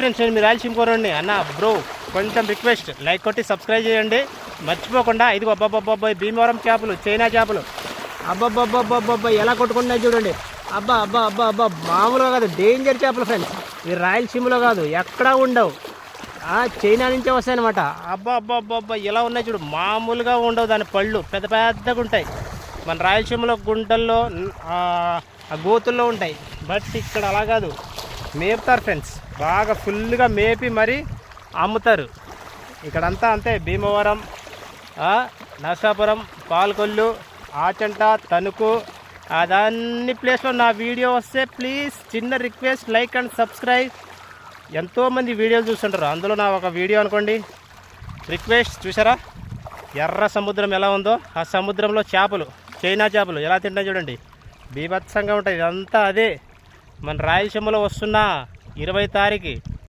Friends, నేను మీ రాయలసీమ కోరండి అన్న bro. కొంచెం రిక్వెస్ట్, లైక్ కొట్టి సబ్స్క్రైబ్ చేయండి మర్చిపోకుండా. ఇదిగో అబ్బాబ్బాబ్బాయి భీమవరం చేపలు, చైనా చేపలు. అబ్బాబ్బాబ్బాబ్బాబ్బా ఎలా కొట్టుకుంటున్నాయి చూడండి. అబ్బా అబ్బా అబ్బా అబ్బా మామూలుగా కాదు, డేంజర్ చేపలు ఫ్రెండ్స్. ఈ రాయలసీమలో కాదు ఎక్కడా ఉండవు, చైనా నుంచే వస్తాయన్నమాట. అబ్బా అబ్బా అబ్బా అబ్బా ఎలా ఉన్నాయి చూడు, మామూలుగా ఉండవు. దాని పళ్ళు పెద్ద పెద్దగా ఉంటాయి. మన రాయలసీమలో గుంటల్లో ఆ గోతుల్లో ఉంటాయి, బట్ ఇక్కడ అలా కాదు, మేపుతారు ఫ్రెండ్స్. బాగా ఫుల్గా మేపి మరీ అమ్ముతారు. ఇక్కడంతా అంతే, భీమవరం, నరసాపురం, పాలకొల్లు, ఆచంట, తణుకు, అదన్ని ప్లేస్లో నా వీడియో వస్తే ప్లీజ్ చిన్న రిక్వెస్ట్, లైక్ అండ్ సబ్స్క్రైబ్. ఎంతోమంది వీడియోలు చూస్తుంటారు, అందులో నా ఒక వీడియో అనుకోండి. రిక్వెస్ట్, చూసారా ఎర్ర సముద్రం ఎలా ఉందో? ఆ సముద్రంలో చేపలు, చైనా చేపలు ఎలా తింటాయి చూడండి, బీభత్సంగా ఉంటాయి. ఇదంతా అదే మన రాయలసీమలో వస్తున్న 20 తారీఖు